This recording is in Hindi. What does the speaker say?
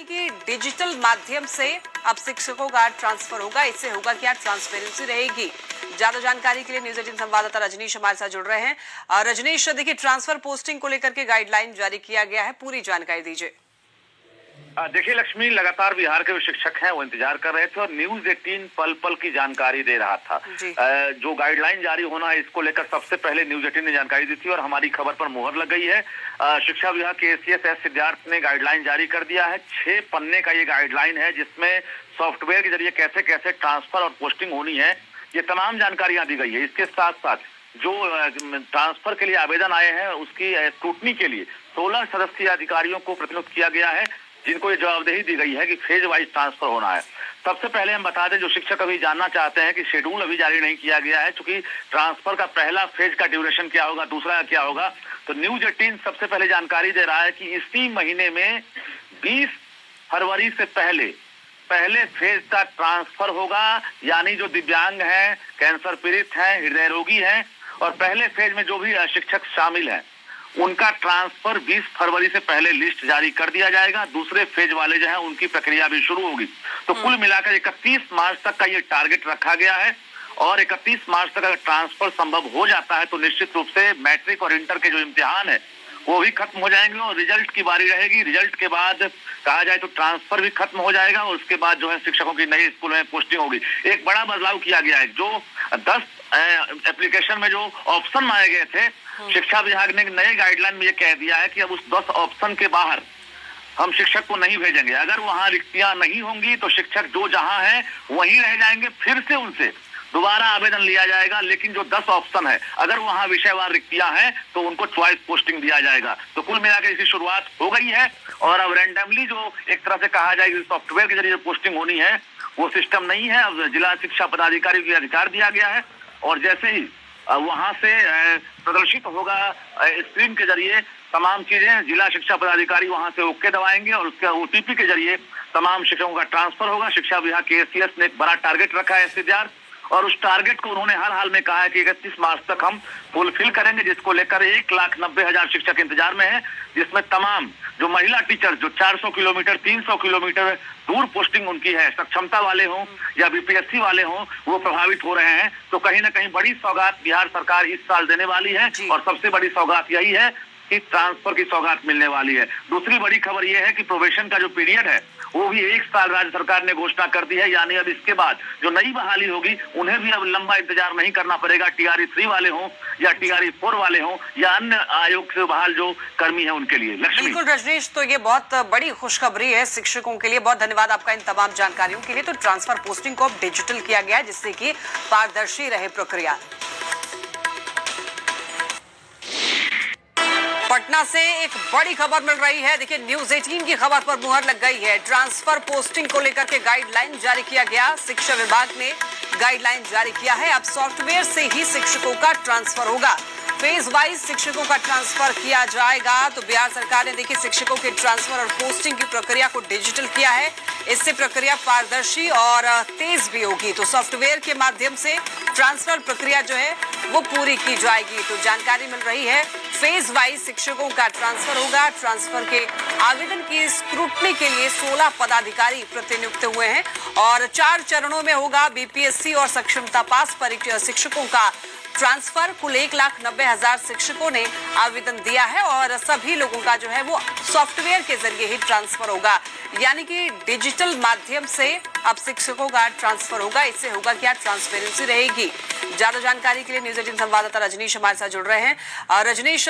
यानी कि डिजिटल माध्यम से अब शिक्षकों का ट्रांसफर होगा। इससे होगा क्या, ट्रांसपेरेंसी रहेगी। ज्यादा जानकारी के लिए न्यूज 18 संवाददाता रजनीश हमारे साथ जुड़ रहे हैं। रजनीश, देखिए ट्रांसफर पोस्टिंग को लेकर के गाइडलाइन जारी किया गया है, पूरी जानकारी दीजिए। देखिए लक्ष्मी, लगातार बिहार के जो शिक्षक हैं वो इंतजार कर रहे थे और न्यूज 18 पल पल की जानकारी दे रहा था। जो गाइडलाइन जारी होना है इसको लेकर सबसे पहले न्यूज 18 ने जानकारी दी थी और हमारी खबर पर मुहर लग गई है। शिक्षा विभाग के एसीएस एस सिद्धार्थ ने गाइडलाइन जारी कर दिया है। 6 पन्ने का ये गाइडलाइन है जिसमें सॉफ्टवेयर के जरिए कैसे कैसे ट्रांसफर और पोस्टिंग होनी है, ये तमाम जानकारियां दी गई है। इसके साथ साथ जो ट्रांसफर के लिए आवेदन आए हैं उसकी स्क्रूटनी के लिए 16 सदस्यीय अधिकारियों को प्रतिनियुक्त किया गया है, जिनको ये जवाबदेही दी गई है कि फेज वाइज ट्रांसफर होना है। सबसे पहले हम बता दें, जो शिक्षक अभी जानना चाहते हैं कि शेड्यूल अभी जारी नहीं किया गया है, क्योंकि ट्रांसफर का पहला फेज का ड्यूरेशन क्या होगा, दूसरा क्या होगा, तो न्यूज 18 सबसे पहले जानकारी दे रहा है कि इसी महीने में 20 फरवरी से पहले फेज का ट्रांसफर होगा। यानी जो दिव्यांग हैं, कैंसर पीड़ित हैं, हृदय रोगी हैं और पहले फेज में जो भी शिक्षक शामिल हैं उनका ट्रांसफर 20 फरवरी से पहले लिस्ट जारी कर दिया जाएगा। दूसरे फेज वाले जो है उनकी प्रक्रिया भी शुरू होगी। तो कुल मिलाकर 31 मार्च तक का ये टारगेट रखा गया है और 31 मार्च तक अगर ट्रांसफर संभव हो जाता है तो निश्चित रूप से मैट्रिक और इंटर के जो इम्तिहान है वो भी खत्म हो जाएंगे और रिजल्ट की बारी रहेगी। रिजल्ट के बाद कहा जाए तो ट्रांसफर भी खत्म हो जाएगा और उसके बाद जो है शिक्षकों की नई स्कूल में पोस्टिंग होगी। एक बड़ा बदलाव किया गया है, जो 10 एप्लीकेशन में जो ऑप्शन मांगे गए थे, शिक्षा विभाग ने नए गाइडलाइन में ये कह दिया है कि अब उस 10 ऑप्शन के बाहर हम शिक्षक को नहीं भेजेंगे। अगर वहां रिक्तियां नहीं होंगी तो शिक्षक जो जहां है वहीं रह जाएंगे, फिर से उनसे दोबारा आवेदन लिया जाएगा। लेकिन जो 10 ऑप्शन है, अगर वहां विषयवार रिक्तियां हैं तो उनको चॉइस पोस्टिंग दिया जाएगा। तो कुल मिलाकर इसकी शुरुआत हो गई है और अब रैंडमली जो एक तरह से कहा जाए सॉफ्टवेयर के जरिए पोस्टिंग होनी है वो सिस्टम नहीं है। अब जिला शिक्षा पदाधिकारी को अधिकार दिया गया है और जैसे ही वहां से प्रदर्शित होगा स्क्रीन के जरिए तमाम चीजें, जिला शिक्षा पदाधिकारी वहां से ओके दबाएंगे और उसके ओटीपी के जरिए तमाम शिक्षकों का ट्रांसफर होगा। शिक्षा विभाग के एसीएस ने एक बड़ा टारगेट रखा है सिद्धार्थ, और उस टारगेट को उन्होंने हर हाल में कहा है कि 31 मार्च तक हम फुलफिल करेंगे, जिसको लेकर 1,90,000 शिक्षक इंतजार में है, जिसमें तमाम जो महिला टीचर जो 400 किलोमीटर 300 किलोमीटर दूर पोस्टिंग उनकी है, सक्षमता वाले हों या बीपीएससी वाले हों, वो प्रभावित हो रहे हैं। तो कहीं ना कहीं बड़ी सौगात बिहार सरकार इस साल देने वाली है और सबसे बड़ी सौगात यही है कि ट्रांसफर की सौगात मिलने वाली है। दूसरी बड़ी खबर यह है कि प्रोबेशन का जो पीरियड है वो भी 1 साल राज्य सरकार ने घोषणा कर दी है। यानी अब इसके बाद जो नई बहाली होगी उन्हें भी अब लंबा इंतजार नहीं करना पड़ेगा। टीआरई 3 वाले हों या टीआरई 4 वाले हों या अन्य आयोग से बहाल जो कर्मी है उनके लिए। लक्ष्मी, बिल्कुल रजनीश, तो ये बहुत बड़ी खुशखबरी है शिक्षकों के लिए। बहुत धन्यवाद आपका इन तमाम जानकारियों के लिए। तो ट्रांसफर पोस्टिंग को अब डिजिटल किया गया है जिससे कि पारदर्शी रहे प्रक्रिया। पटना से एक बड़ी खबर मिल रही है। देखिए न्यूज 18 की खबर पर मुहर लग गई है। ट्रांसफर पोस्टिंग को लेकर के गाइडलाइन जारी किया गया। शिक्षा विभाग ने गाइडलाइन जारी किया है। अब सॉफ्टवेयर से ही शिक्षकों का ट्रांसफर होगा। फेज वाइज शिक्षकों का ट्रांसफर किया जाएगा। तो बिहार सरकार ने देखिए शिक्षकों के ट्रांसफर और पोस्टिंग की प्रक्रिया को डिजिटल किया है। इससे प्रक्रिया पारदर्शी और तेज भी होगी। तो सॉफ्टवेयर के माध्यम से ट्रांसफर प्रक्रिया जो है वो पूरी की जाएगी। तो जानकारी मिल रही है फेज वाइज शिक्षकों का ट्रांसफर होगा। ट्रांसफर के आवेदन की स्क्रूटनी के लिए 16 पदाधिकारी प्रतिनियुक्त हुए हैं और 4 चरणों में होगा। बीपीएससी और सक्षमता पास परीक्षा शिक्षकों का ट्रांसफर। कुल 1,90,000 शिक्षकों ने आवेदन दिया है और सभी लोगों का जो है वो सॉफ्टवेयर के जरिए ही ट्रांसफर होगा। यानी कि डिजिटल माध्यम से अब शिक्षकों का ट्रांसफर होगा। इससे होगा क्या, ट्रांसपेरेंसी रहेगी। ज्यादा जानकारी के लिए न्यूज 18 संवाददाता रजनीश हमारे साथ जुड़ रहे हैं। रजनीश,